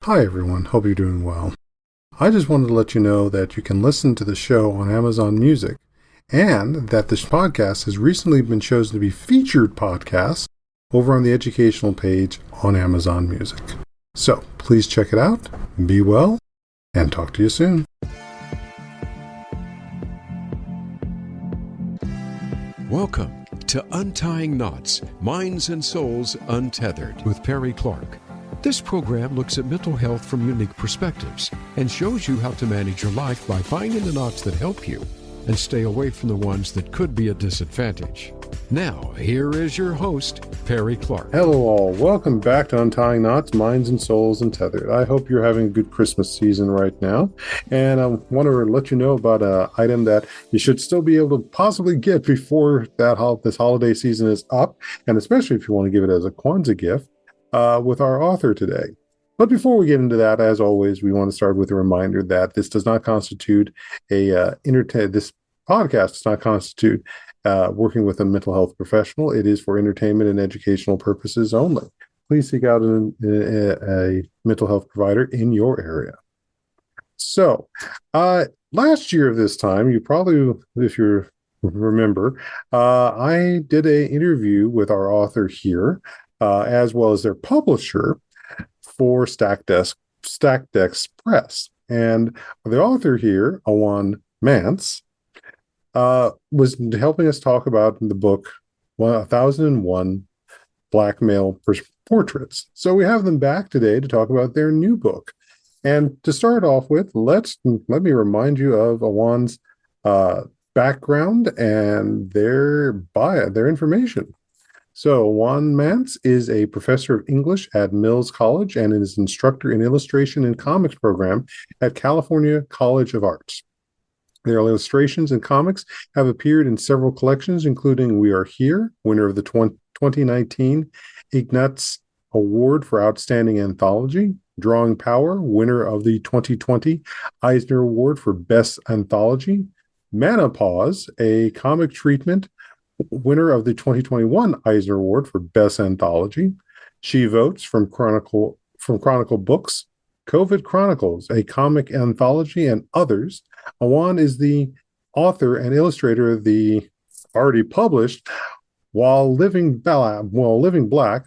Hi everyone, hope you're doing well. I just wanted to let you know that you can listen to the show on Amazon Music and that this podcast has recently been chosen to be featured podcast over on the educational page on Amazon Music. So please check it out, be well, and talk to you soon. Welcome to Untying Knots, Minds and Souls Untethered with Perry Clark. This program looks at mental health from unique perspectives and shows you how to manage your life by finding the knots that help you and stay away from the ones that could be a disadvantage. Now, here is your host, Perry Clark. Hello all, welcome back to Untying Knots, Minds and Souls Untethered. I hope you're having a good Christmas season right now, and I want to let you know about an item that you should still be able to possibly get before this holiday season is up, and especially if you want to give it as a Kwanzaa gift. With our author today. But before we get into that, as always, we want to start with a reminder that this does not constitute this podcast does not constitute working with a mental health professional. It is for entertainment and educational purposes only. Please seek out a mental health provider in your area. So, last year of this time, you probably, if you remember, I did an interview with our author here, as well as their publisher for Stacked Decks Press. And the author here, Ajuan Mance, was helping us talk about the book 1001 Black Male Portraits. So we have them back today to talk about their new book. And to start off with, let me remind you of Ajuan's background and their bio, their information. So, Ajuan Mance is a professor of English at Mills College and is instructor in illustration and comics program at California College of Arts. Their illustrations and comics have appeared in several collections, including We Are Here, winner of the 2019 Ignatz Award for Outstanding Anthology, Drawing Power, winner of the 2020 Eisner Award for Best Anthology, Menopause, a comic treatment, winner of the 2021 Eisner Award for Best Anthology. She Votes from Chronicle Books, COVID Chronicles, a comic anthology, and others. Ajuan is the author and illustrator of the already published While Living Black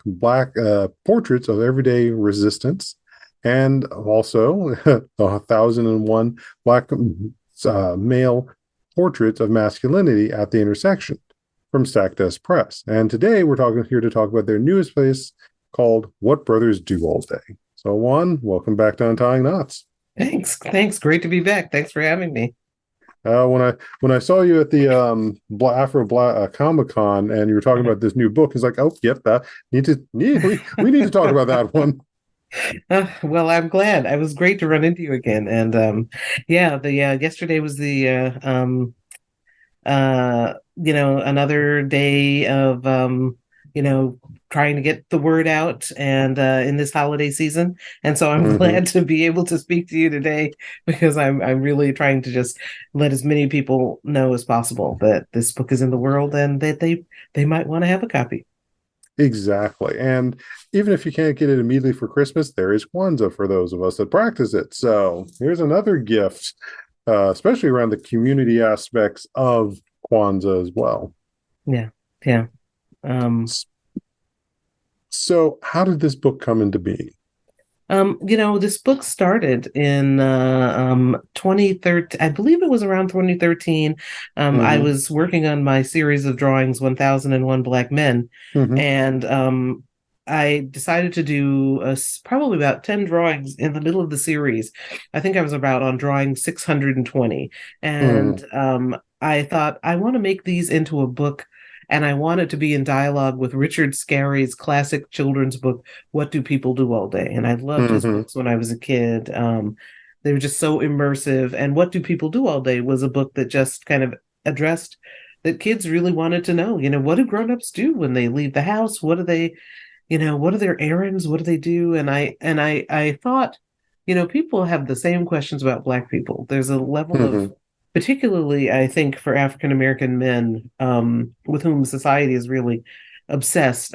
Portraits of Everyday Resistance, and also the 1001 Black Male Portraits of Masculinity at the Intersection, from Stacked Decks Press. And today we're here to talk about their newest piece called What Brothers Do All Day. So Juan, welcome back to Untying Knots. Thanks. Great to be back. Thanks for having me. When I saw you at the Afro Comic Con and you were talking about this new book, it's like, oh, yep, we need to talk about that one. Well, I'm glad. It was great to run into you again. And yesterday was the another day of, trying to get the word out and in this holiday season. And so I'm glad to be able to speak to you today, because I'm really trying to just let as many people know as possible that this book is in the world and that they might want to have a copy. Exactly. And even if you can't get it immediately for Christmas, there is Kwanzaa for those of us that practice it. So here's another gift, especially around the community aspects of Kwanzaa as well. Yeah. So how did this book come into being? This book started in 2013. I believe it was around 2013. I was working on my series of drawings, 1001 Black Men, and I decided to do probably about 10 drawings in the middle of the series. I think I was about on drawing 620. And I thought, I want to make these into a book, and I want it to be in dialogue with Richard Scarry's classic children's book, What Do People Do All Day? And I loved his books when I was a kid. They were just so immersive. And What Do People Do All Day was a book that just kind of addressed that kids really wanted to know, what do grown-ups do when they leave the house? What do they, what are their errands? What do they do? And I thought, people have the same questions about Black people. There's a level of, particularly, I think, for African American men, with whom society is really obsessed,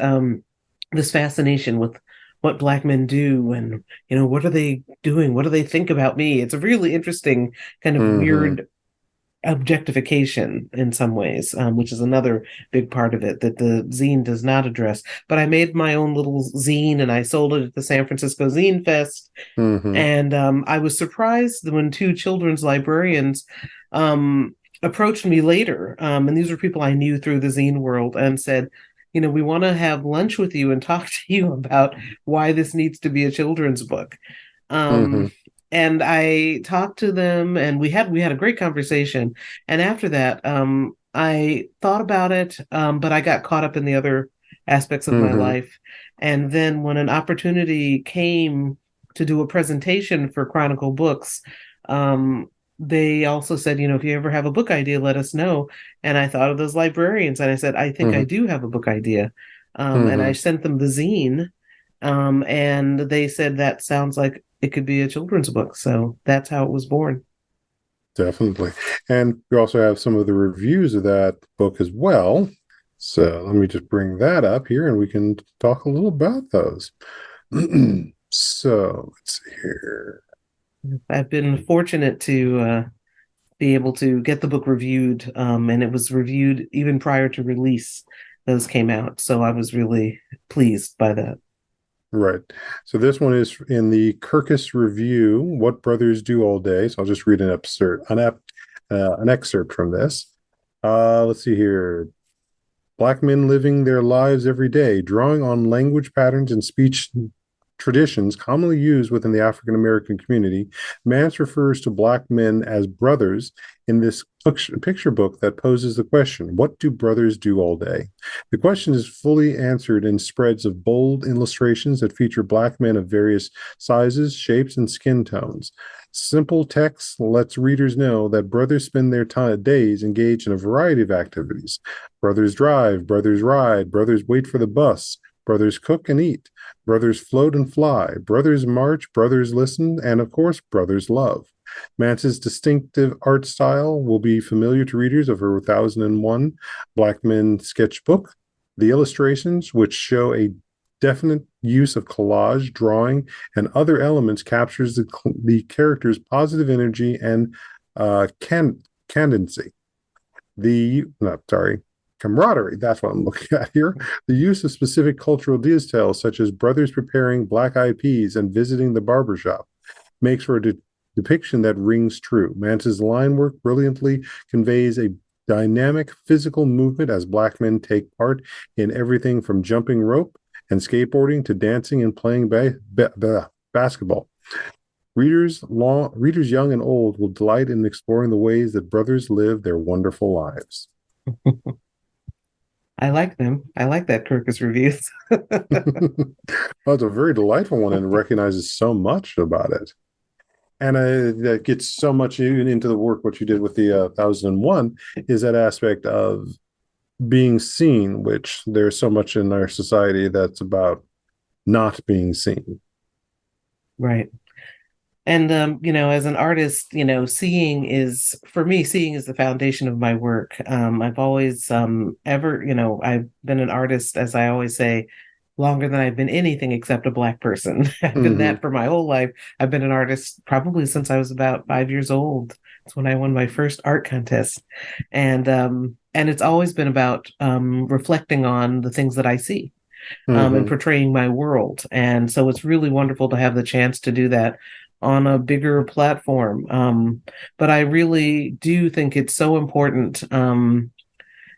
this fascination with what Black men do, and what are they doing? What do they think about me? It's a really interesting kind of Mm-hmm. weird objectification in some ways, which is another big part of it that the zine does not address. But I made my own little zine and I sold it at the San Francisco Zine Fest. Mm-hmm. And I was surprised when two children's librarians approached me later. And these were people I knew through the zine world and said, we want to have lunch with you and talk to you about why this needs to be a children's book. Mm-hmm. Um, and I talked to them, and we had a great conversation. And after that, I thought about it, but I got caught up in the other aspects of my Mm-hmm. life. And then when an opportunity came to do a presentation for Chronicle Books, they also said, if you ever have a book idea, let us know. And I thought of those librarians, and I said, I think I Mm-hmm. do have a book idea. And I Mm-hmm. sent them the zine, and they said that sounds like it could be a children's book. So that's how it was born. Definitely. And we also have some of the reviews of that book as well. So let me just bring that up here and we can talk a little about those. So let's see here. I've been fortunate to be able to get the book reviewed, and it was reviewed even prior to release. Those came out, so I was really pleased by that. Right. So this one is in the Kirkus Review, What Brothers Do All Day. So I'll just read an excerpt from this. Let's see here. Black men living their lives every day, drawing on language patterns and speech traditions commonly used within the African American community. Mance refers to Black men as brothers in this picture book that poses the question, what do brothers do all day? The question is fully answered in spreads of bold illustrations that feature Black men of various sizes, shapes, and skin tones. Simple text lets readers know that brothers spend their days engaged in a variety of activities. Brothers drive, brothers ride, brothers wait for the bus, brothers cook and eat, brothers float and fly, brothers march, brothers listen, and of course, brothers love. Mance's distinctive art style will be familiar to readers of her 1001 Black Men sketchbook. The illustrations, which show a definite use of collage, drawing, and other elements, captures the character's positive energy and candency. Camaraderie, that's what I'm looking at here. The use of specific cultural details, such as brothers preparing black-eyed peas and visiting the barber shop, makes for a depiction that rings true. Mance's line work brilliantly conveys a dynamic physical movement as Black men take part in everything from jumping rope and skateboarding to dancing and playing basketball. Readers young and old will delight in exploring the ways that brothers live their wonderful lives. I like them. I like that Kirkus reviews. Well, it's a very delightful one and recognizes so much about it. And that gets so much even into the work, what you did with the 1001 is that aspect of being seen, which there's so much in our society that's about not being seen. Right. And as an artist, seeing is the foundation of my work. I've always I've been an artist, as I always say, longer than I've been anything except a Black person. I've been Mm-hmm. that for my whole life. I've been an artist probably since I was about 5 years old. That's when I won my first art contest. And it's always been about reflecting on the things that I see, and Mm-hmm. portraying my world. And so it's really wonderful to have the chance to do that on a bigger platform. But I really do think it's so important,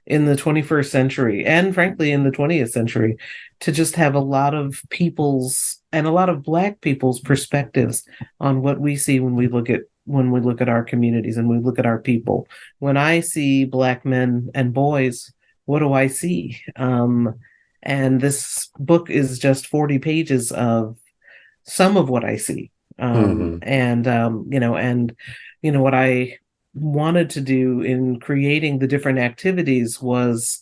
in the 21st century, and frankly in the 20th century, to just have a lot of people's, and a lot of Black people's, perspectives on what we see when we look at our communities and we look at our people. When I see Black men and boys, what do I see? And this book is just 40 pages of some of what I see. Mm-hmm. What I wanted to do in creating the different activities was,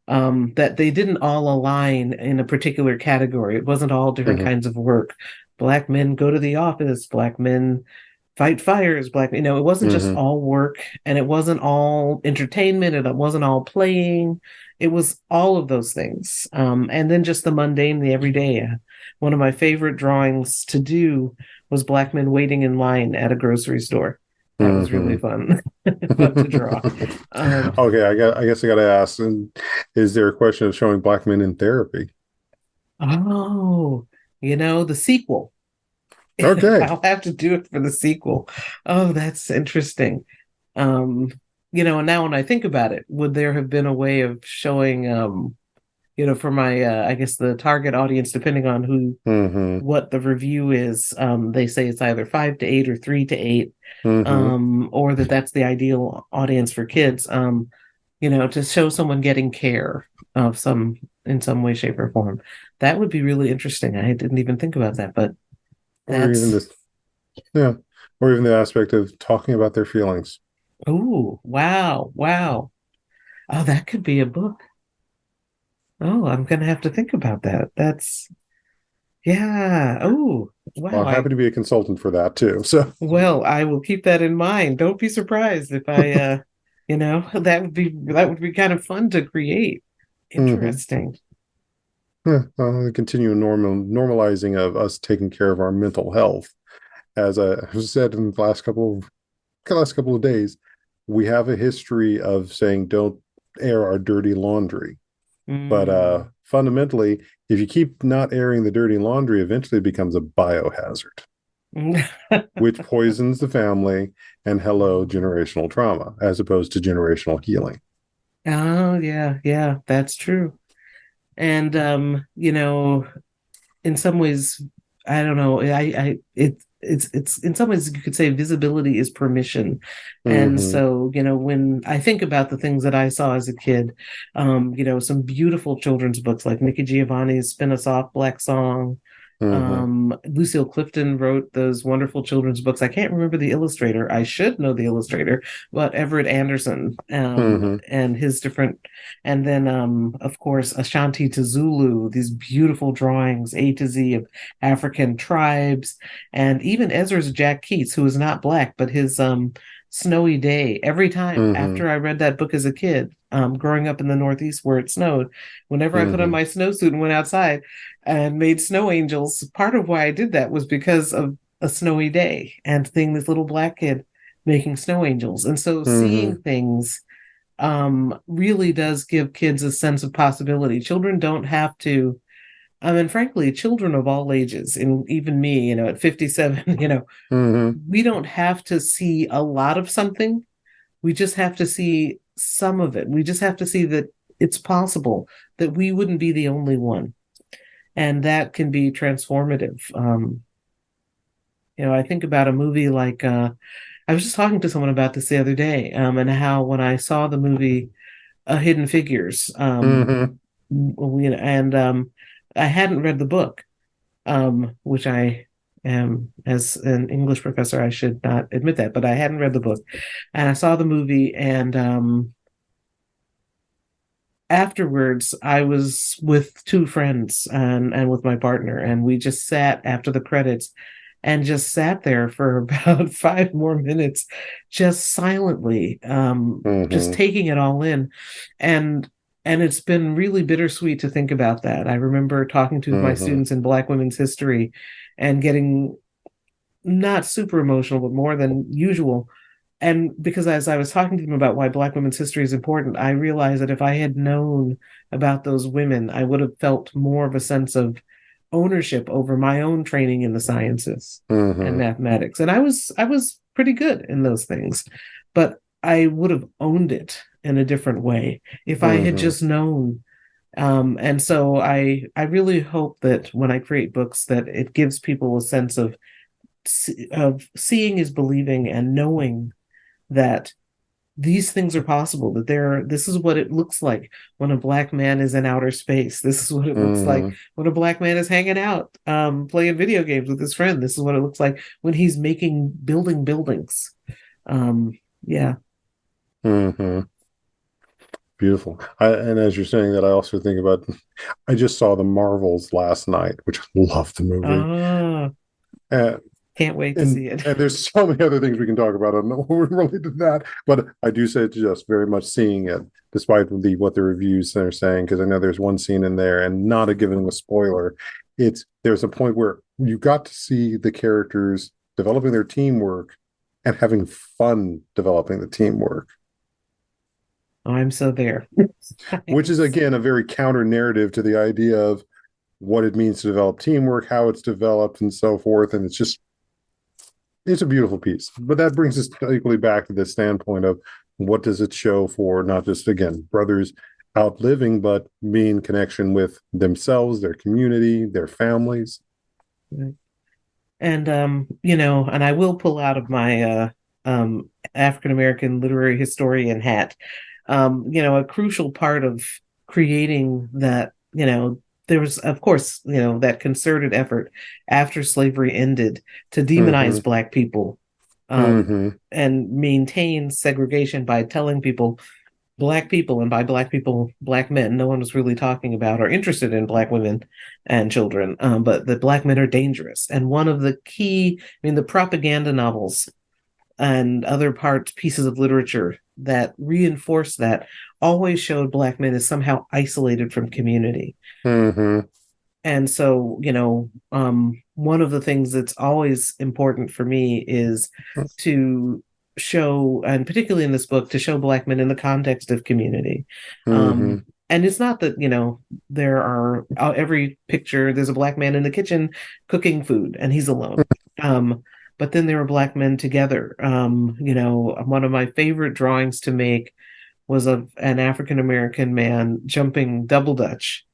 that they didn't all align in a particular category. It wasn't all different Mm-hmm. kinds of work. Black men go to the office, Black men fight fires, black. It wasn't just Hmm. all work, and it wasn't all entertainment, and it wasn't all playing. It was all of those things, and then just the mundane, the everyday. One of my favorite drawings to do was black men waiting in line at a grocery store. That was really Hmm. fun, fun to draw. Um, Okay, I guess I got to ask, is there a question of showing black men in therapy? oh, the sequel. Okay. I'll have to do it for the sequel. Oh, that's interesting. Um, and now when I think about it, would there have been a way of showing, for my, I guess the target audience, depending on Hmm. what the review is, they say it's either 5 to 8 or 3 to 8, Hmm. or that's the ideal audience for kids, to show someone getting care of in some way, shape, or form. That would be really interesting. I didn't even think about that, but Or even that's, this, yeah, or even the aspect of talking about their feelings. oh, wow, wow. Oh, that could be a book. Oh, I'm gonna have to think about that. Yeah. Oh, Well, wow. I'm happy to be a consultant for that too. So, Well, I will keep that in mind. Don't be surprised if I, that would be kind of fun to create. hmm, Interesting. yeah, continue normalizing of us taking care of our mental health. As I said in the last couple of days, we have a history of saying don't air our dirty laundry. But Mm. fundamentally, if you keep not airing the dirty laundry, eventually it becomes a biohazard, which poisons the family and hello, generational trauma, as opposed to generational healing. Oh, yeah, yeah, that's true. And in some ways, I don't know. It's in some ways you could say visibility is permission. And Mm-hmm. so, when I think about the things that I saw as a kid, some beautiful children's books like Nikki Giovanni's Spin Us Off Black Song. Mm-hmm. Lucille Clifton wrote those wonderful children's books. I can't remember the illustrator. I should know the illustrator, but Everett Anderson, Mm-hmm. and his different, and then of course Ashanti to Zulu, these beautiful drawings, A to Z of African tribes, and even Ezra's Jack Keats, who is not black, but his Snowy Day. Every time Mm-hmm. after I read that book as a kid, growing up in the Northeast where it snowed, whenever I put on Mm-hmm. my snowsuit and went outside and made snow angels, part of why I did that was because of a snowy day and seeing this little black kid making snow angels. And so Mm-hmm. seeing things really does give kids a sense of possibility. Children don't have to, and frankly, children of all ages, and even me, at 57, Mm-hmm. we don't have to see a lot of something. We just have to see some of it. We just have to see that it's possible, that we wouldn't be the only one. And that can be transformative. I think about a movie like, I was just talking to someone about this the other day, and how when I saw the movie Hidden Figures, Mm-hmm. and I hadn't read the book, which I am, as an English professor, I should not admit that, but I hadn't read the book, and I saw the movie, and afterwards, I was with two friends and with my partner, and we just sat after the credits and just sat there for about 5 more minutes, just silently, just Mm-hmm. taking it all in. And it's been really bittersweet to think about that. I remember talking to my Mm-hmm. students in Black women's history and getting not super emotional, but more than usual. And because as I was talking to them about why Black women's history is important, I realized that if I had known about those women, I would have felt more of a sense of ownership over my own training in the sciences and Mm-hmm. mathematics. And I was pretty good in those things, but I would have owned it in a different way if I had Mm-hmm. just known. And so I really hope that when I create books, that it gives people a sense of seeing is believing and knowing that these things are possible, that this is what it looks like when a black man is in outer space. This is what it looks like Mm-hmm. when a black man is hanging out, playing video games with his friend. This is what it looks like when he's building buildings. um yeah. Mm-hmm. Beautiful. And as you're saying that, I also think about, I just saw The Marvels last night, which I love the movie. Ah. Uh, Can't wait to and see it. and there's so many other things we can talk about on related to that, but I do say it's just very much seeing it, despite what the reviews are saying, because I know there's one scene in there, and not a giving a spoiler. There's a point where you got to see the characters developing their teamwork and having fun developing the teamwork, Oh, I'm so there. which is again a very counter narrative to the idea of what it means to develop teamwork, how it's developed, and so forth. And it's a beautiful piece. But that brings us equally back to the standpoint of what does it show for not just, again, brothers outliving, but being in connection with themselves, their community, their families. And and I will pull out of my African American literary historian hat. A crucial part of creating that, there was, of course, that concerted effort after slavery ended to demonize Mm-hmm. Black people, Mm-hmm. and maintain segregation by telling people Black people, and by Black people, Black men, no one was really talking about or interested in Black women and children, but that Black men are dangerous. And one of the key, the propaganda novels and other pieces of literature that reinforce that always showed Black men as somehow isolated from community. Mm-hmm. And so, one of the things that's always important for me is to show, and particularly in this book, to show Black men in the context of community. Mm-hmm. And it's not that, there are every picture, there's a Black man in the kitchen cooking food and he's alone. But then there are Black men together. One of my favorite drawings to make was of an African American man jumping double dutch,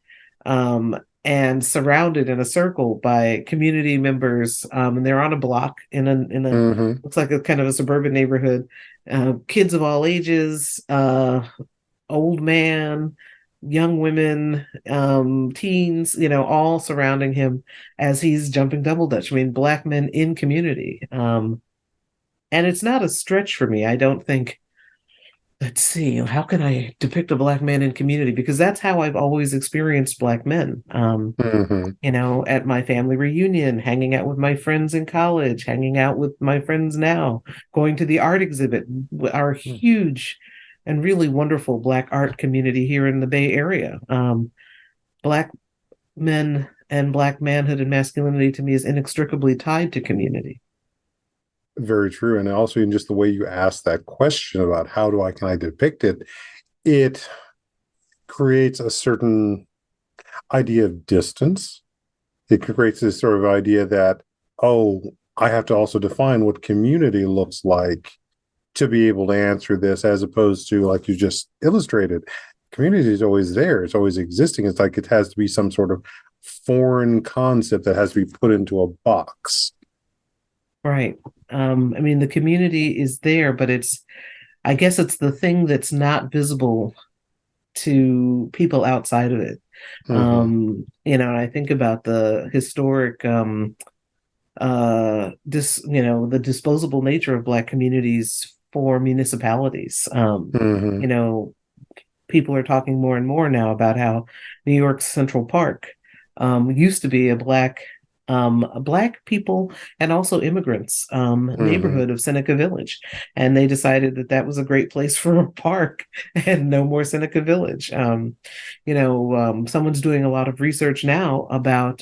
and surrounded in a circle by community members. And they're on a block in a Mm-hmm. looks like a kind of a suburban neighborhood. Kids of all ages, old man, young women, teens, all surrounding him as he's jumping double dutch. Black men in community. And it's not a stretch for me. I don't think, let's see, how can I depict a Black man in community? Because that's how I've always experienced Black men. Mm-hmm. At my family reunion, hanging out with my friends in college, hanging out with my friends now, going to the art exhibit, our huge and really wonderful Black art community here in the Bay Area. Black men and Black manhood and masculinity to me is inextricably tied to community. Very true. And also in just the way you asked that question about can I depict it, it creates a certain idea of distance. It creates this sort of idea that, oh, I have to also define what community looks like to be able to answer this, as opposed to, like you just illustrated, community is always there. It's always existing. It's like it has to be some sort of foreign concept that has to be put into a box. Right. The community is there, but I guess it's the thing that's not visible to people outside of it. Mm-hmm. I think about the historic, the disposable nature of Black communities for municipalities. Mm-hmm. People are talking more and more now about how New York's Central Park used to be a Black people and also immigrants Mm-hmm. neighborhood of Seneca Village, and they decided that was a great place for a park and no more Seneca Village. Someone's doing a lot of research now about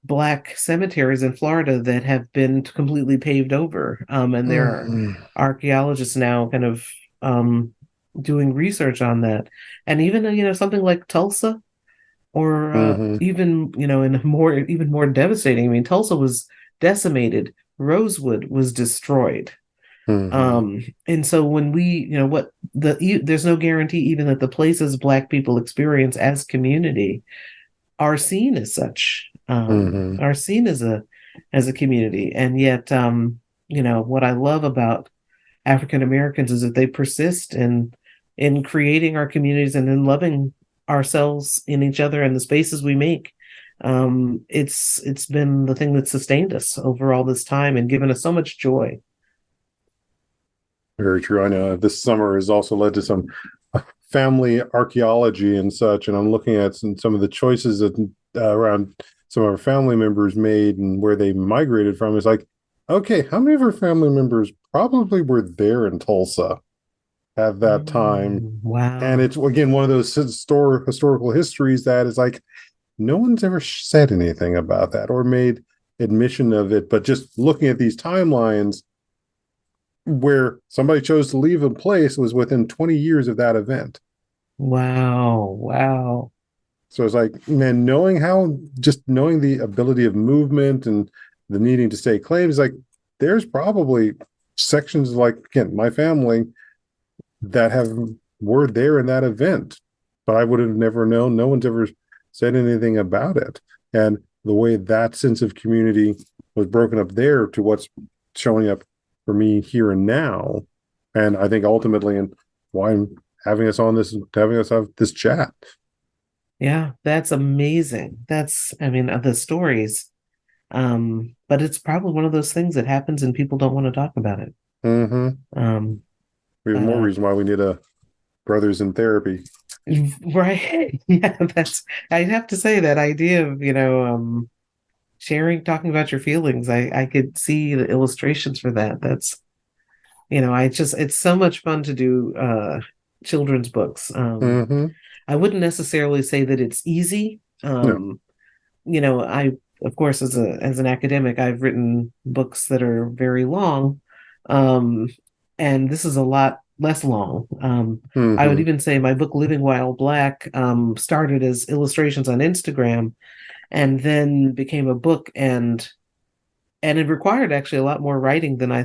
Black cemeteries in Florida that have been completely paved over, and there are Mm-hmm. archaeologists now kind of doing research on that, and even something like Tulsa, or Mm-hmm. even in even more devastating. Tulsa was decimated, Rosewood was destroyed. Mm-hmm. And so when there's no guarantee even that the places Black people experience as community are seen as such, Mm-hmm. are seen as a community. And yet, what I love about African Americans is that they persist in creating our communities and in loving ourselves in each other and the spaces we make. It's been the thing that sustained us over all this time and given us so much joy. Very true. I know this summer has also led to some family archaeology and such, and I'm looking at some of the choices around some of our family members made and where they migrated from, is like, okay, how many of our family members probably were there in Tulsa at that time? And Wow. it's, again, one of those historical histories that is like, no one's ever said anything about that or made admission of it. But just looking at these timelines where somebody chose to leave a place was within 20 years of that event. Wow. Wow. So it's like, man, just knowing the ability of movement and the needing to stake claims, like there's probably sections like, again, my family that were there in that event, but I would have never known. No one's ever said anything about it. And the way that sense of community was broken up there to what's showing up for me here and now. And I think ultimately, and why I'm having us have this chat. Yeah, that's amazing. I mean, the stories. But it's probably one of those things that happens and people don't want to talk about it. Mm-hmm. Um, We have more reason why we need a brothers in therapy. right. Yeah, I'd have to say that idea of, sharing, talking about your feelings. I could see the illustrations for that. It's so much fun to do children's books. Mm-hmm. I wouldn't necessarily say that it's easy. No. I, of course, as an academic, I've written books that are very long, and this is a lot less long. I would Mm-hmm. even say my book Living While Black started as illustrations on Instagram, and then became a book, and it required actually a lot more writing than I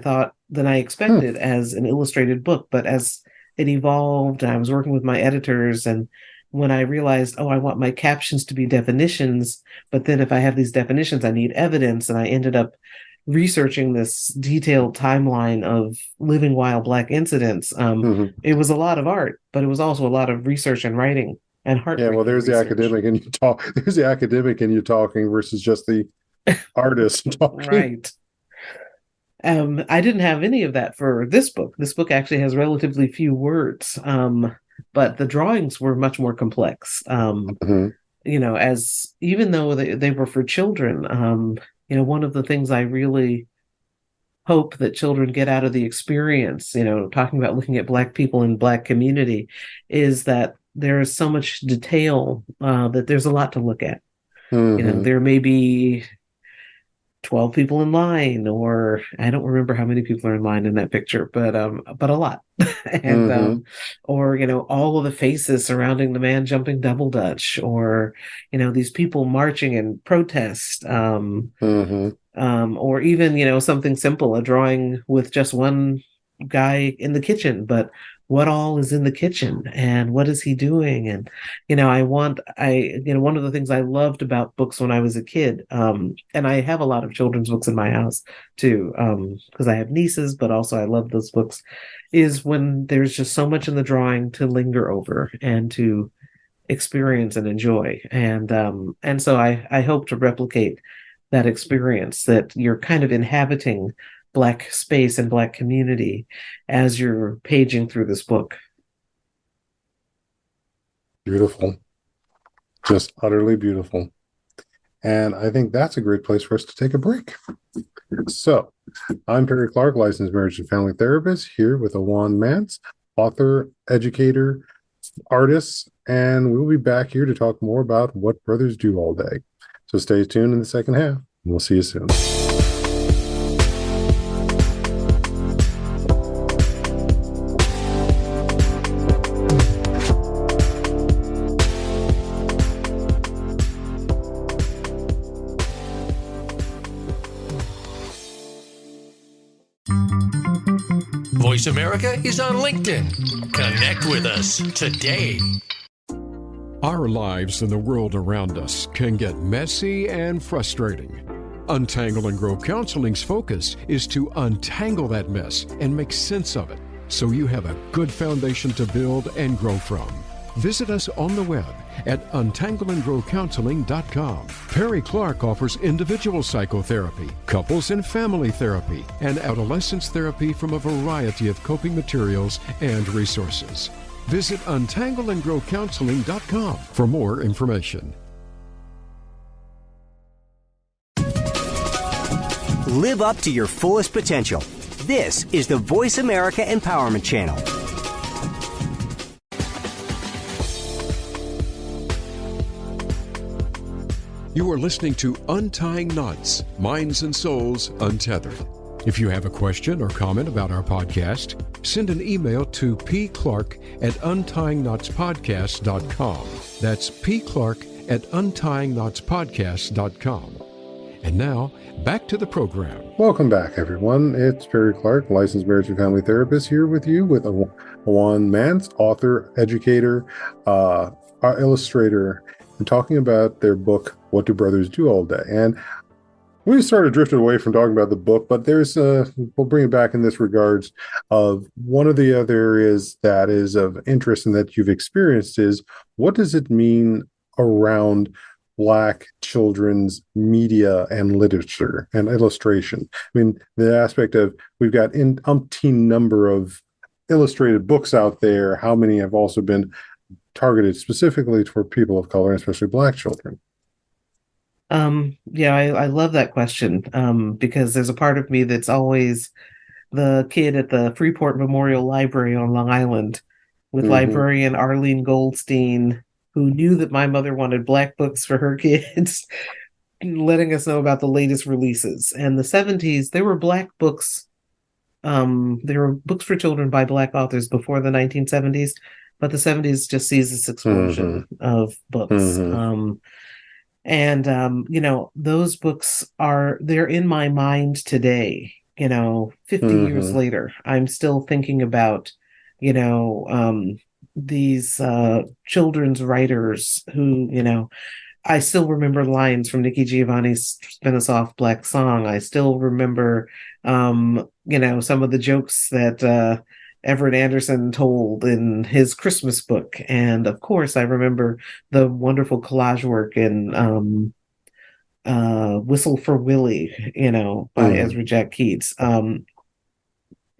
expected as an illustrated book. But as it evolved, I was working with my editors, and when I realized, oh, I want my captions to be definitions, but then if I have these definitions, I need evidence, and I ended up researching this detailed timeline of Living While Black incidents. Mm-hmm. It was a lot of art, but it was also a lot of research and writing and Yeah, well, heartbreaking there's the research. academic and you talk. There's the academic and you talking versus just the artist talking. Right. I didn't have any of that for this book. This book actually has relatively few words, but the drawings were much more complex. Mm-hmm. As even though they were for children, one of the things I really hope that children get out of the experience, talking about looking at Black people in Black community, is that there is so much detail that there's a lot to look at. Mm-hmm. There may be 12 people in line, or I don't remember how many people are in line in that picture, but a lot. And Mm-hmm. or all of the faces surrounding the man jumping double dutch, or these people marching in protest, Mm-hmm. or even something simple, a drawing with just one guy in the kitchen, but what all is in the kitchen and what is he doing? And one of the things I loved about books when I was a kid, and I have a lot of children's books in my house too, because I have nieces, but also I love those books, is when there's just so much in the drawing to linger over and to experience and enjoy. And so I hope to replicate that experience, that you're kind of inhabiting Black space and Black community as you're paging through this book. Beautiful. Just utterly beautiful. And I think that's a great place for us to take a break. So I'm Perry Clark, licensed marriage and family therapist, here with Ajuan Mance, author, educator, artist, and we'll be back here to talk more about what brothers do all day. So stay tuned in the second half, and we'll see you soon. Voice America is on LinkedIn. Connect with us today. Our lives and the world around us can get messy and frustrating. Untangle and Grow Counseling's focus is to untangle that mess and make sense of it, so you have a good foundation to build and grow from. Visit us on the web at untangleandgrowcounseling.com. Perry Clark offers individual psychotherapy, couples and family therapy, and adolescence therapy from a variety of coping materials and resources. Visit untangleandgrowcounseling.com for more information. Live up to your fullest potential. This is the Voice America Empowerment Channel. You are listening to Untying Knots, Minds and Souls Untethered. If you have a question or comment about our podcast, send an email to pclark@untyingknotspodcast.com. That's pclark@untyingknotspodcast.com. And now, back to the program. Welcome back, everyone. It's Perry Clark, licensed marriage and family therapist, here with you with Ajuan Mance, author, educator, illustrator, and talking about their book, What Do Brothers Do All Day? And we sort of drifted away from talking about the book, but there's we'll bring it back in this regards of one of the other areas that is of interest and that you've experienced is what does it mean around Black children's media and literature and illustration? I mean, the aspect of we've got an umpteen number of illustrated books out there. How many have also been targeted specifically for people of color, especially Black children? Yeah, I love that question because there's a part of me that's always the kid at the Freeport Memorial Library on Long Island with librarian Arlene Goldstein, who knew that my mother wanted Black books for her kids, letting us know about the latest releases. And the 70s, there were Black books. There were books for children by Black authors before the 1970s, but the 70s just sees this explosion of books. Those books they're in my mind today, 50 years later. I'm still thinking about, these children's writers who, I still remember lines from Nikki Giovanni's Spin a Soft Black Song. I still remember, some of the jokes that Everett Anderson told in his Christmas book. And of course, I remember the wonderful collage work in Whistle for Willie, by Ezra Jack Keats.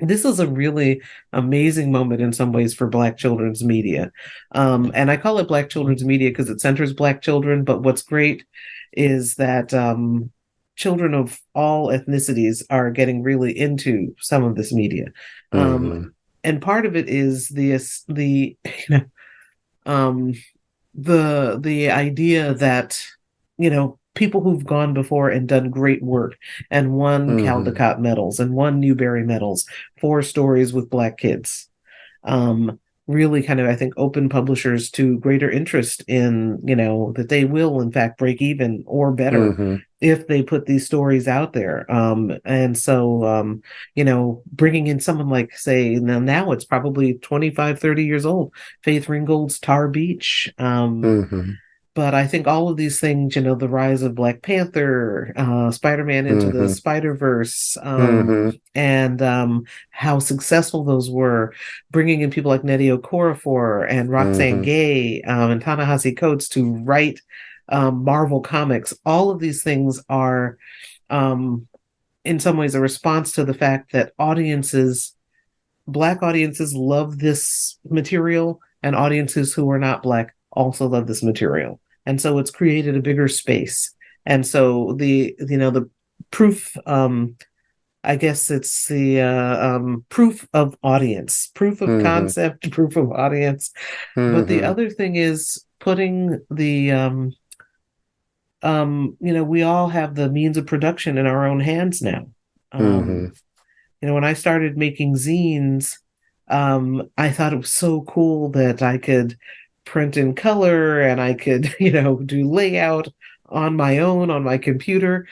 This is a really amazing moment in some ways for Black children's media. And I call it Black children's media because it centers Black children. But what's great is that children of all ethnicities are getting really into some of this media. And part of it is the idea that, people who've gone before and done great work and won Caldecott medals and won Newbery medals for stories with Black kids, really kind of, I think, open publishers to greater interest in, that they will, in fact, break even or better if they put these stories out there. And so, bringing in someone like, say, now it's probably 25, 30 years old, Faith Ringgold's Tar Beach. But I think all of these things, the rise of Black Panther, Spider-Man Into the Spider-Verse, and how successful those were, bringing in people like Nnedi Okorafor and Roxane Gay and Ta-Nehisi Coates to write Marvel Comics. All of these things are, in some ways, a response to the fact that Black audiences love this material, and audiences who are not Black also love this material. And so it's created a bigger space. And so the proof, I guess it's the proof of audience, proof of concept, proof of audience. But the other thing is putting the, we all have the means of production in our own hands now. When I started making zines, I thought it was so cool that I could print in color and I could, do layout on my own, on my computer.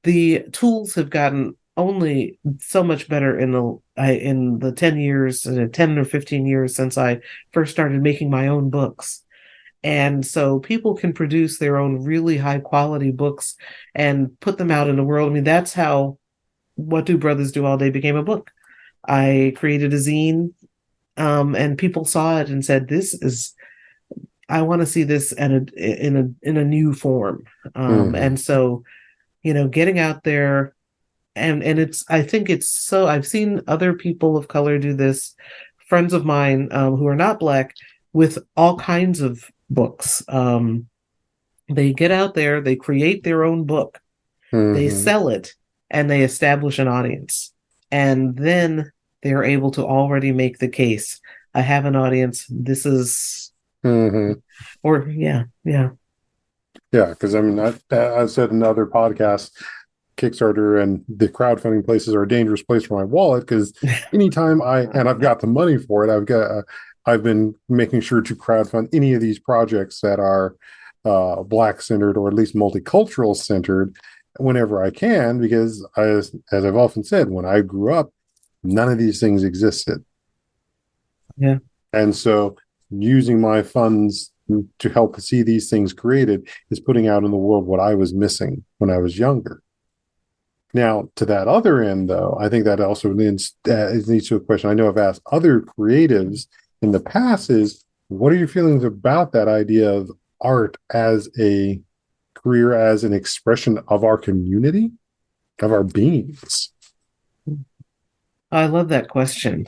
The tools have gotten only so much better in the 10 or 15 years since I first started making my own books. And so people can produce their own really high quality books and put them out in the world. I mean, that's how What Do Brothers Do All Day became a book. I created a zine, and people saw it and said, I want to see this in a new form. And so, getting out there and I think it's so, I've seen other people of color do this, friends of mine who are not Black, with all kinds of books. They get out there, they create their own book, they sell it, and they establish an audience. And then they're able to already make the case. I have an audience. This is, or yeah. Yeah, because I mean, I've said in other podcasts, Kickstarter and the crowdfunding places are a dangerous place for my wallet because anytime I've got the money for it, I've been making sure to crowdfund any of these projects that are Black centered or at least multicultural centered whenever I can, because as I've often said, when I grew up, none of these things existed. Yeah. And so using my funds to help see these things created is putting out in the world what I was missing when I was younger. Now, to that other end, though, I think that also leads to a question I know I've asked other creatives in the past is, what are your feelings about that idea of art as a career, as an expression of our community, of our beings? I love that question.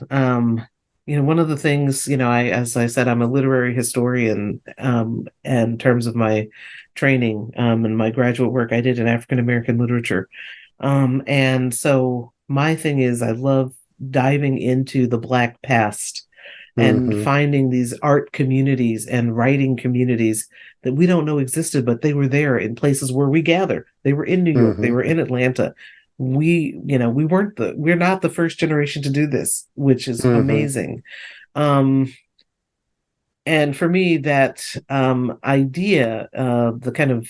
One of the things, as I said, I'm a literary historian, and in terms of my training, and my graduate work, I did in African American literature. And so my thing is, I love diving into the Black past and finding these art communities and writing communities that we don't know existed, but they were there in places where we gather. They were in New York, they were in Atlanta. We're not the first generation to do this, which is amazing. And for me, that idea of the kind of,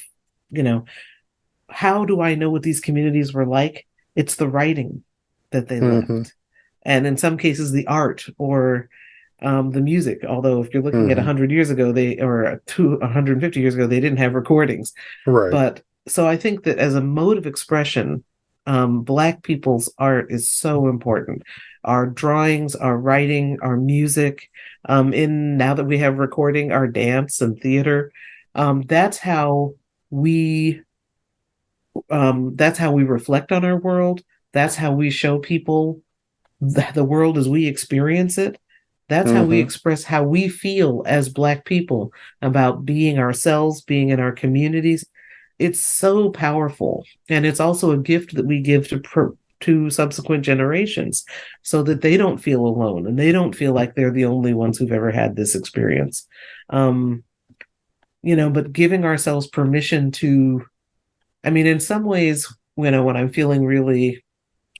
how do I know what these communities were like? It's the writing that they left. And in some cases, the art or the music. Although if you're looking at 100 years ago, 150 years ago, they didn't have recordings. Right. But so I think that as a mode of expression, Black people's art is so important. Our drawings, our writing, our music, now that we have recording, our dance and theater, that's how we reflect on our world. That's how we show people the world as we experience it. That's how we express how we feel as Black people about being ourselves, being in our communities. It's so powerful. And it's also a gift that we give to subsequent generations so that they don't feel alone and they don't feel like they're the only ones who've ever had this experience. But giving ourselves permission to, in some ways, when I'm feeling really,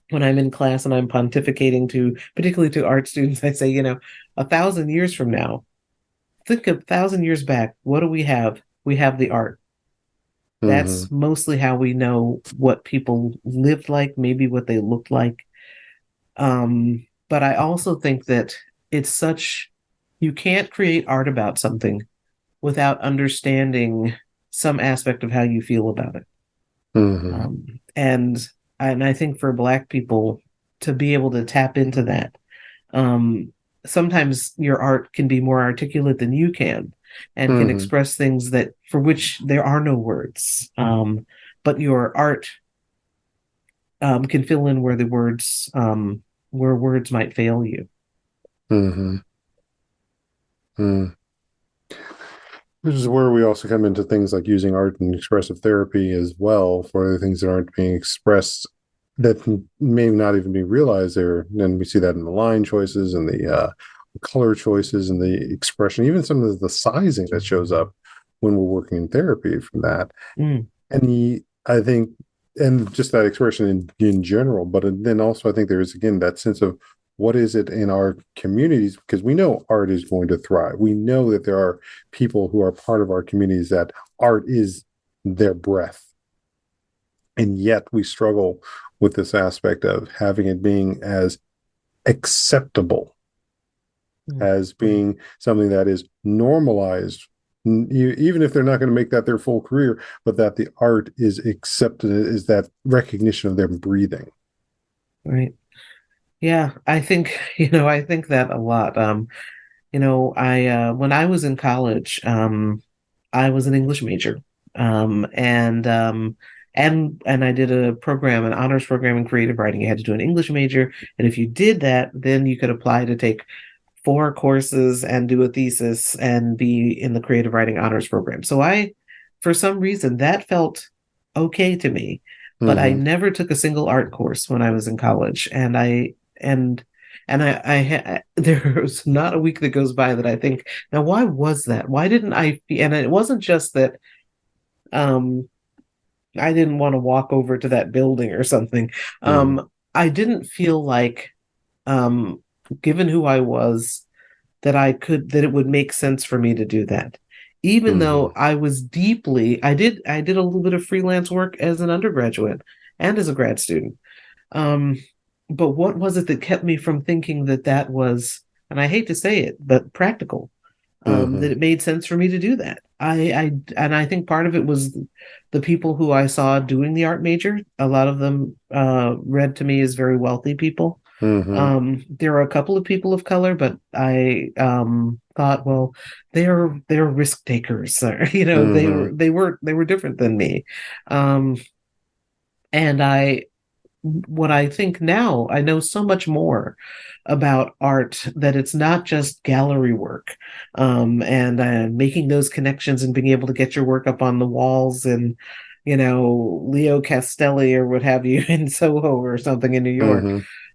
when I'm in class and I'm pontificating particularly to art students, I say, 1,000 years from now, think of 1,000 years back. What do we have? We have the art. That's mostly how we know what people lived like, maybe what they looked like. But I also think that you can't create art about something without understanding some aspect of how you feel about it. And I think for Black people to be able to tap into that, sometimes your art can be more articulate than you can and can express things that for which there are no words. But your art can fill in where where words might fail you. Which is where we also come into things like using art and expressive therapy as well for the things that aren't being expressed that may not even be realized there. And we see that in the line choices and the color choices and the expression, even some of the sizing that shows up when we're working in therapy from that. I think, and just that expression in general, but then also I think there is, again, that sense of what is it in our communities, because we know art is going to thrive. We know that there are people who are part of our communities that art is their breath. And yet we struggle with this aspect of having it being as acceptable, as being something that is normalized, even if they're not going to make that their full career, but that the art is accepted, is that recognition of them breathing. Right. Yeah, I think, I think that a lot. When I was in college, I was an English major. And I did an honors program in creative writing. You had to do an English major. And if you did that, then you could apply to take 4 courses and do a thesis and be in the creative writing honors program. So for some reason, that felt okay to me. but I Mm-hmm. never took a single art course when I was in college. And there's not a week that goes by that I think, now, why was that? Why didn't and it wasn't just that, um, I didn't want to walk over to that building or something. Mm-hmm. I didn't feel like, um, given who I was, that it would make sense for me to do that. Even Mm-hmm. though I did a little bit of freelance work as an undergraduate and as a grad student. Um, but what was it that kept me from thinking that that was, and I hate to say it, but practical, that Mm-hmm. it made sense for me to do that. And I think part of it was the people who I saw doing the art major. A lot of them read to me as very wealthy people. Mm-hmm. There are a couple of people of color, but I thought, well, they're risk takers. You know, Mm-hmm. they were different than me. Um, and I what I think now, I know so much more about art, that it's not just gallery work, and making those connections and being able to get your work up on the walls and, Leo Castelli or what have you in Soho or something in New York.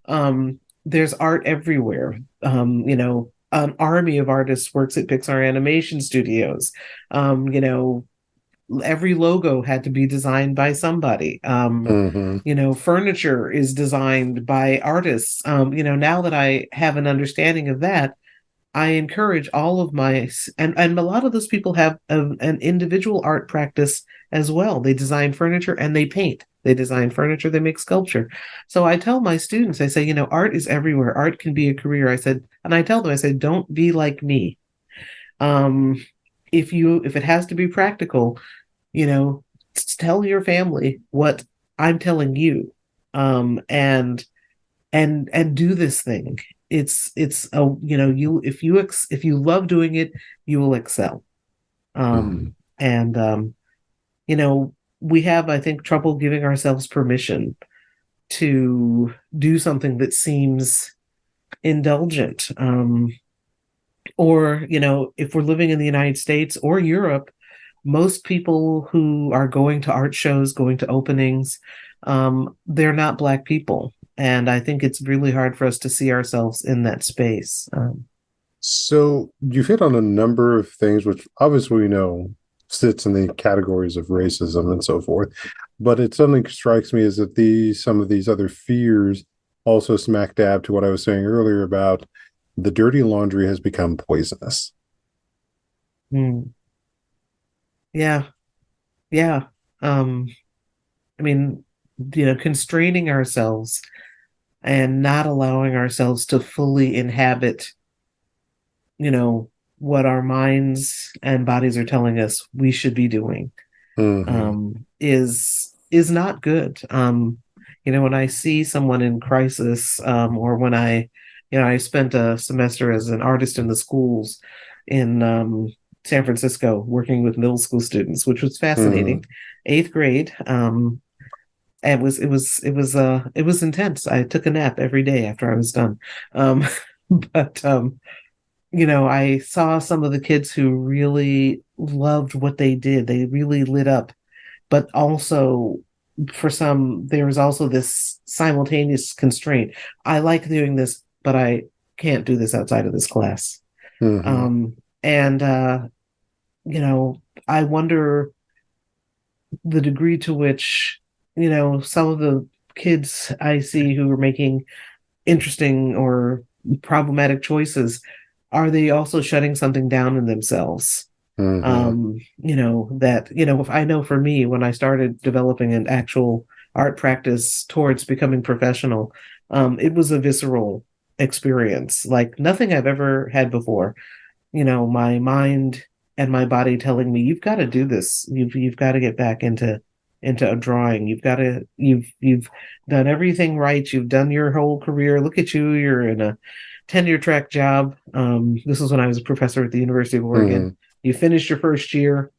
Mm-hmm. There's art everywhere. An army of artists works at Pixar Animation Studios. Every logo had to be designed by somebody. Mm-hmm. Furniture is designed by artists. Now that I have an understanding of that, I encourage all of and a lot of those people have an individual art practice as well. They design furniture and they paint. They design furniture, they make sculpture. So I tell my students, I say, art is everywhere. Art can be a career. I said, and I tell them, I said, don't be like me. Um, if it has to be practical, you know, tell your family what I'm telling you, and do this thing. It's a you if you love doing it, you will excel. Mm-hmm. And you know we have, I think, trouble giving ourselves permission to do something that seems indulgent. Or if we're living in the United States or Europe, most people who are going to art shows, going to openings, they're not Black people. And I think it's really hard for us to see ourselves in that space. So you've hit on a number of things, which obviously we know sits in the categories of racism and so forth. But it suddenly strikes me as that some of these other fears also smack dab to what I was saying earlier about the dirty laundry has become poisonous. Hmm. Yeah, yeah. Um, I mean, constraining ourselves and not allowing ourselves to fully inhabit, what our minds and bodies are telling us we should be doing, Mm-hmm. is not good. When I see someone in crisis, or when I spent a semester as an artist in the schools in San Francisco working with middle school students, which was Mm-hmm. fascinating. Eighth grade. It was intense. I took a nap every day after I was done. Um, but I saw some of the kids who really loved what they did. They really lit up, but also for some, there was also this simultaneous constraint. I like doing this, but I can't do this outside of this class. Mm-hmm. And you know, I wonder the degree to which, some of the kids I see who are making interesting or problematic choices, are they also shutting something down in themselves? Mm-hmm. If I know for me, when I started developing an actual art practice towards becoming professional, it was a visceral experience like nothing I've ever had before. My mind and my body telling me, you've got to do this. You've got to get back into a drawing. You've done everything right. You've done your whole career. Look at you. You're in a tenure track job. This was when I was a professor at the University of Mm-hmm. Oregon. You finished your first year.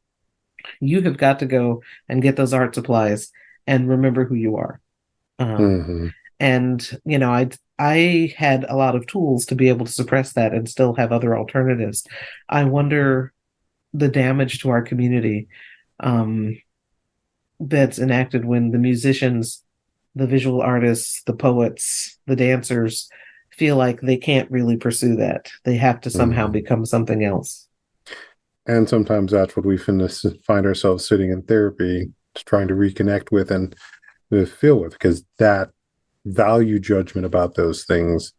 You have got to go and get those art supplies and remember who you are. Um, Mm-hmm. and I had a lot of tools to be able to suppress that and still have other alternatives. I wonder the damage to our community, um, that's enacted when the musicians, the visual artists, the poets, the dancers feel like they can't really pursue that. They have to somehow Mhm. become something else. And sometimes that's what we find ourselves sitting in therapy, trying to reconnect with and feel with, because that value judgment about those things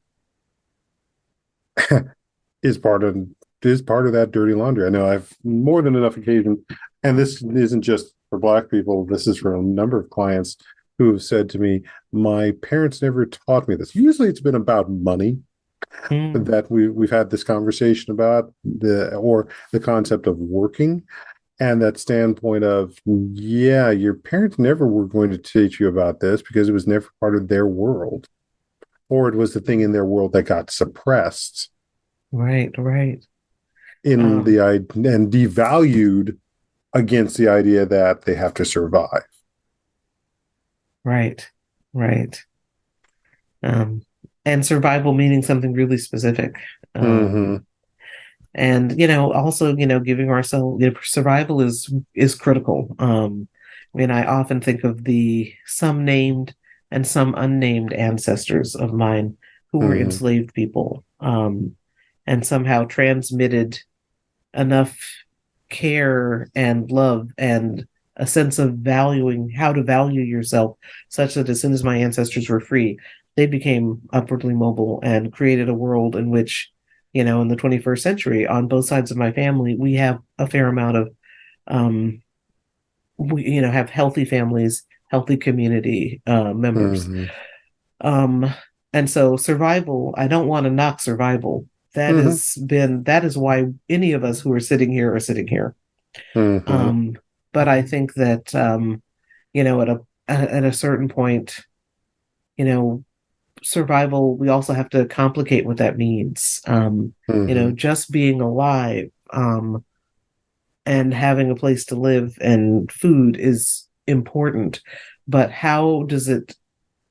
is part of that dirty laundry. I know I've more than enough occasion, and this isn't just for Black people. This is for a number of clients who have said to me, "My parents never taught me this." Usually, it's been about money Mm, that we've had this conversation about the concept of working, and that standpoint of, yeah, your parents never were going to teach you about this because it was never part of their world, or it was the thing in their world that got suppressed right, right. in Um, and devalued against the idea that they have to survive. right, right. Um, and survival meaning something really specific. Mm-hmm. And also giving ourselves, survival is critical. I mean, I often think of the some named and some unnamed ancestors of mine who were Mm-hmm. enslaved people, and somehow transmitted enough care and love and a sense of valuing how to value yourself, such that as soon as my ancestors were free, they became upwardly mobile and created a world in which, in the 21st century, on both sides of my family, we have a fair amount of, we, have healthy families, healthy community members. Mm-hmm. Um, and so survival, I don't want to knock survival. Mm-hmm. That is why any of us who are sitting here are sitting here. Mm-hmm. Um, but I think that at a certain point, you know, survival, we also have to complicate what that means. Mm-hmm. Just being alive, and having a place to live and food is important. But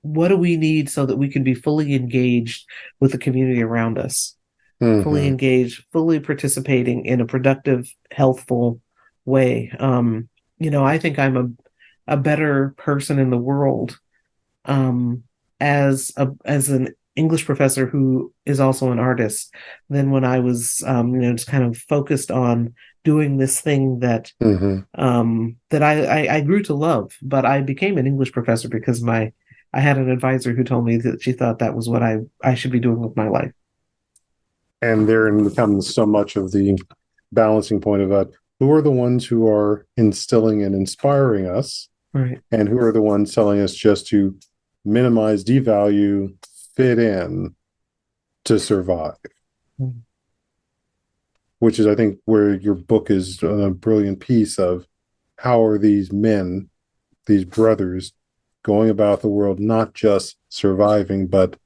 what do we need so that we can be fully engaged with the community around us? Fully Mm-hmm. engaged, fully participating in a productive, healthful way. I think I'm a better person in the world, um, as an English professor who is also an artist than when I was, just kind of focused on doing this thing Mm-hmm. that I grew to love. But I became an English professor because I had an advisor who told me that she thought that was what I should be doing with my life. And therein becomes so much of the balancing point about who are the ones who are instilling and inspiring us, Right. and who are the ones telling us just to minimize, devalue, fit in to survive. Mm. Which is, I think, where your book is a brilliant piece of how are these men, these brothers, going about the world, not just surviving, but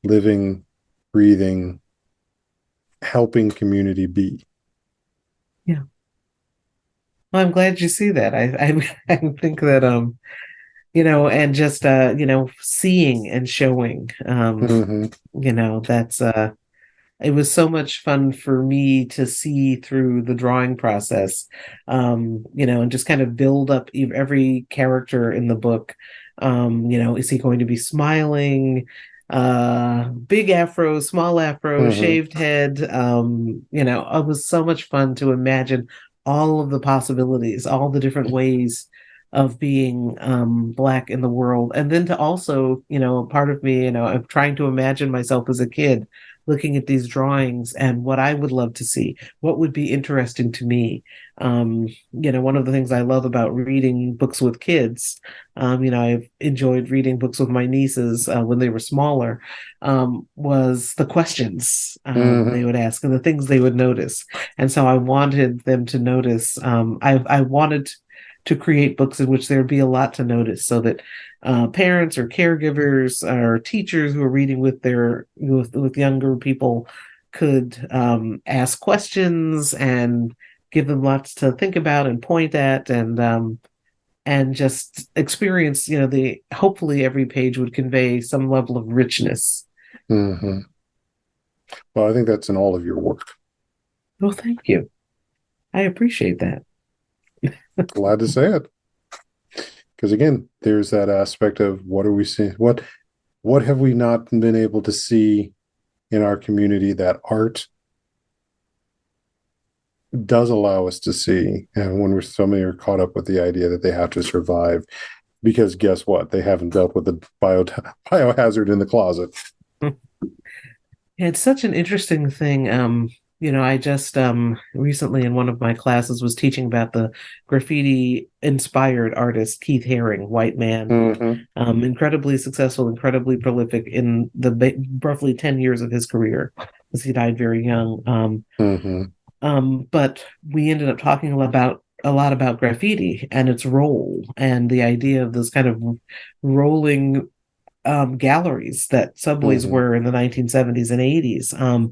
living, breathing, helping community be. Yeah. Well, I'm glad you see that. I think that and just seeing and showing, Mm-hmm. that's it was so much fun for me to see through the drawing process, and just kind of build up every character in the book. Is he going to be smiling? Big afro, small afro, Mm-hmm. shaved head. It was so much fun to imagine all of the possibilities, all the different ways of being Black in the world. And then to also, part of me, I'm trying to imagine myself as a kid looking at these drawings and what I would love to see, what would be interesting to me. One of the things I love about reading books with kids, I've enjoyed reading books with my nieces when they were smaller, was the questions Mm-hmm. they would ask and the things they would notice. And so I wanted them to notice. I wanted to create books in which there'd be a lot to notice so that parents or caregivers or teachers who are reading with younger people could ask questions and give them lots to think about and point at and just experience. The hopefully every page would convey some level of richness. Mm-hmm. Well, I think that's in all of your work. Well, thank you. I appreciate that. Glad to say it. Because again, there's that aspect of what are we seeing? What have we not been able to see in our community that art does allow us to see? And when we're so many are caught up with the idea that they have to survive, because guess what? They haven't dealt with the biohazard in the closet. It's such an interesting thing. I just recently in one of my classes was teaching about the graffiti inspired artist Keith Haring, white man, incredibly successful, incredibly prolific in the roughly 10 years of his career, because he died very young. But we ended up talking a lot about graffiti and its role and the idea of this kind of rolling galleries that subways were in the 1970s and 80s.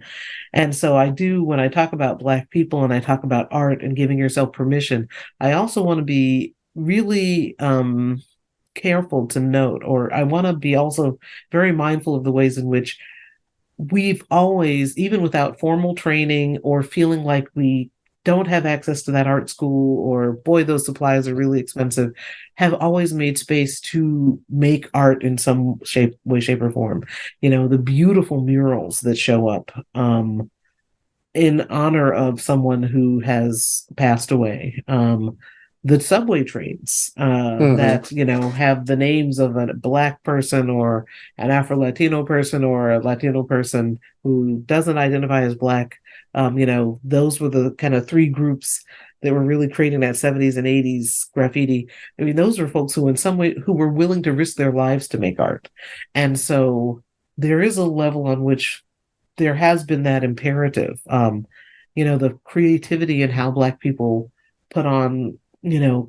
And so I do, when I talk about Black people and I talk about art and giving yourself permission, I also want to be really careful to note, or I want to be also very mindful of the ways in which we've always, even without formal training or feeling like we don't have access to that art school, or boy, those supplies are really expensive, have always made space to make art in some way, shape, or form. The beautiful murals that show up in honor of someone who has passed away. The subway trains that have the names of a Black person or an Afro-Latino person or a Latino person who doesn't identify as Black. Those were the kind of three groups that were really creating that 70s and 80s graffiti. I mean, those were folks who in some way who were willing to risk their lives to make art. And so there is a level on which there has been that imperative. The creativity and how Black people put on,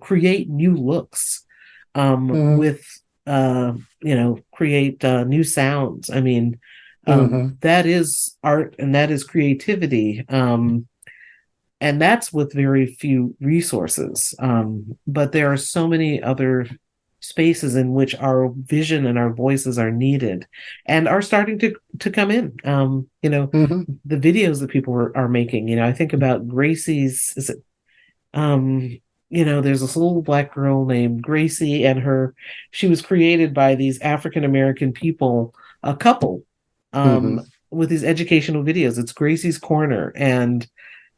create new looks with, create new sounds. I mean, that is art and that is creativity. And that's with very few resources. But there are so many other spaces in which our vision and our voices are needed and are starting to come in. The videos that people are making, I think about Gracie's, is it, there's this little Black girl named Gracie, and she was created by these African-American people, a couple, with these educational videos. It's Gracie's Corner, and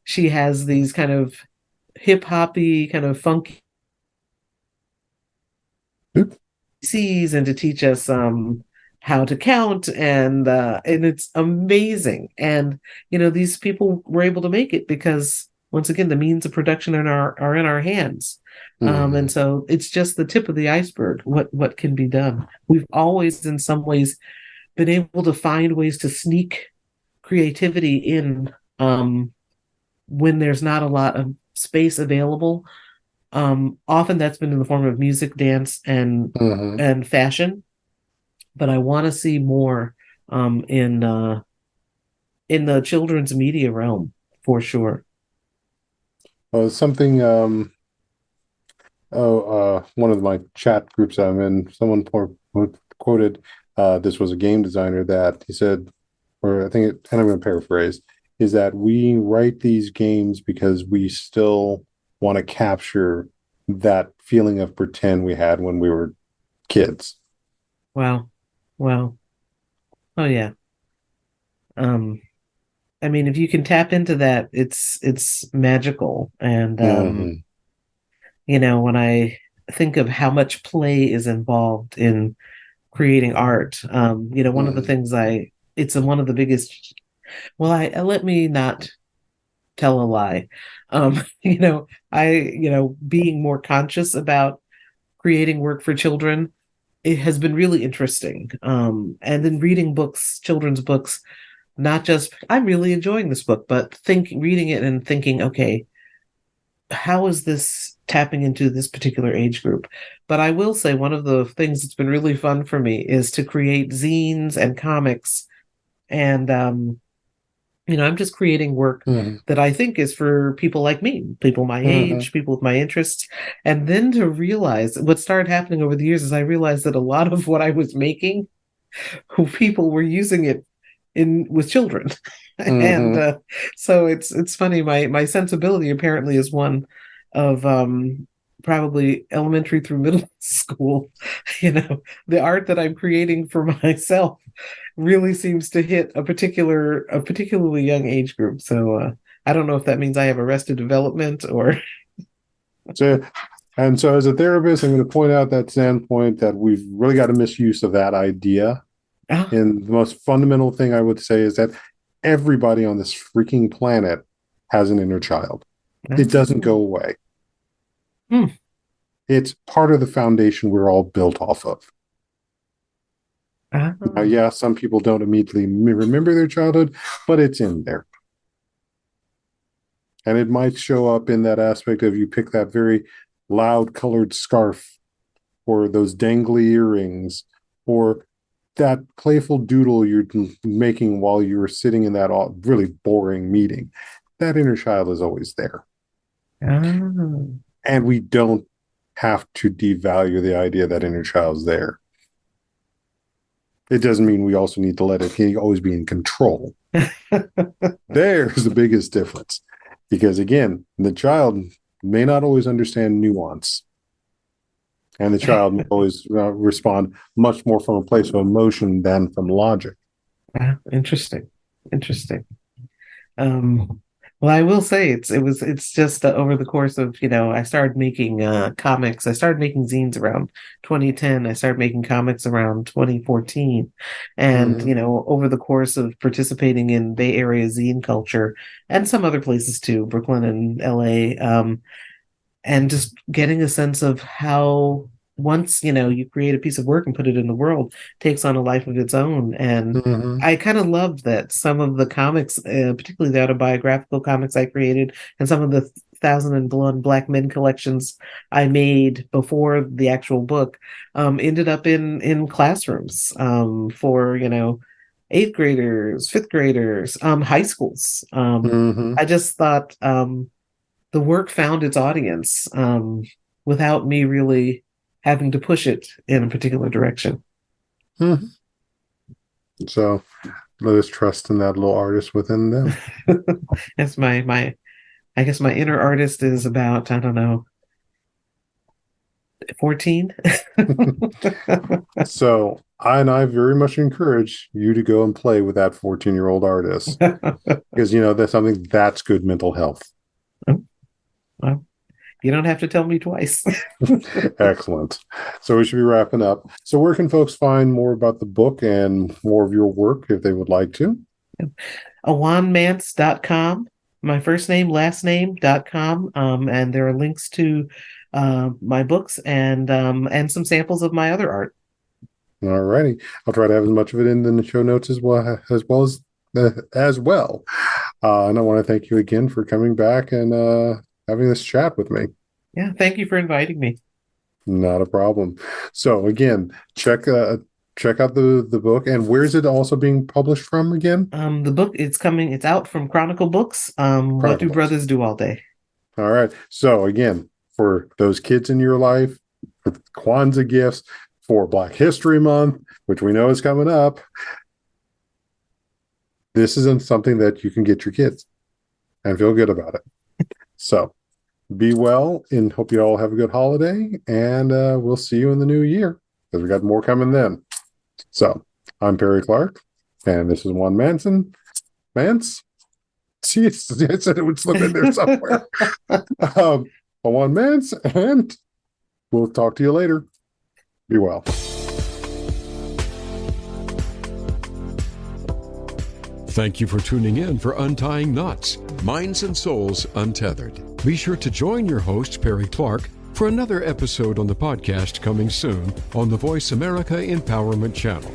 she has these kind of hip-hoppy, kind of funky C's, and to teach us how to count, and it's amazing. And these people were able to make it because, once again, the means of production are in our hands. And so it's just the tip of the iceberg, what can be done. We've always, in some ways, been able to find ways to sneak creativity in when there's not a lot of space available. Often that's been in the form of music, dance, and fashion. But I want to see more in the children's media realm, for sure. Well, something. One of my chat groups I'm in, someone quoted. This was a game designer that he said, or I think, and I'm going to paraphrase, is that we write these games because we still want to capture that feeling of pretend we had when we were kids. Wow. Oh yeah. I mean, if you can tap into that, it's magical. And when I think of how much play is involved in creating art, one of the things it's one of the biggest. Well, I let me not tell a lie. Being more conscious about creating work for children, it has been really interesting. And then reading books, children's books, not just, I'm really enjoying this book, but reading it and thinking, okay, how is this tapping into this particular age group? But I will say one of the things that's been really fun for me is to create zines and comics. And, I'm just creating work that I think is for people like me, people my age, people with my interests. And then to realize what started happening over the years is I realized that a lot of what I was making, people were using it with children. And so it's funny. My sensibility apparently is one of probably elementary through middle school, the art that I'm creating for myself really seems to hit a particularly young age group. So I don't know if that means I have arrested development or. So, and so as a therapist, I'm going to point out that standpoint that we've really got a misuse of that idea. Oh. And the most fundamental thing I would say is that everybody on this freaking planet has an inner child. It doesn't go away. It's part of the foundation we're all built off of. Now, yeah, some people don't immediately remember their childhood, but it's in there. And it might show up in that aspect of you pick that very loud colored scarf, or those dangly earrings, or that playful doodle you're making while you're sitting in that really boring meeting. That inner child is always there. And we don't have to devalue the idea that inner child's there. It doesn't mean we also need to let it always be in control. There's the biggest difference. Because again, the child may not always understand nuance. And the child may always respond much more from a place of emotion than from logic. Interesting. Well, I will say it's just over the course of, I started making comics. I started making zines around 2010. I started making comics around 2014. And, over the course of participating in Bay Area zine culture and some other places too, Brooklyn and LA, and just getting a sense of how once, you create a piece of work and put it in the world, takes on a life of its own. And I kind of love that some of the comics, particularly the autobiographical comics I created, and some of the 1,001 Black Men collections I made before the actual book, ended up in classrooms for, 8th graders, 5th graders, high schools. I just thought the work found its audience without me really having to push it in a particular direction. So let us trust in that little artist within them. That's I guess my inner artist is about, I don't know, 14. So I very much encourage you to go and play with that 14-year-old artist, because that's something that's good mental health. Well, you don't have to tell me twice. Excellent. So we should be wrapping up. So where can folks find more about the book and more of your work if they would like to? AjuanMance.com, my first name, last name.com. And there are links to my books and some samples of my other art. All righty. I'll try to have as much of it in the show notes as well. And I want to thank you again for coming back and having this chat with me. Yeah, thank you for inviting me. Not a problem. So again, check out the book. And where is it also being published from again? The book, it's out from Chronicle Books. What do brothers do all day? All right. So again, for those kids in your life, for Kwanzaa gifts, for Black History Month, which we know is coming up, this isn't something that you can get your kids and feel good about it. So be well and hope you all have a good holiday, and we'll see you in the new year because we got more coming then. So I'm Perry Clark, and this is Ajuan Mance. Jeez, I said it would slip in there somewhere. Ajuan Mance, and we'll talk to you later. Be well. Thank you for tuning in for Untying Knots, Minds and Souls Untethered. Be sure to join your host, Perry Clark, for another episode on the podcast coming soon on the Voice America Empowerment Channel.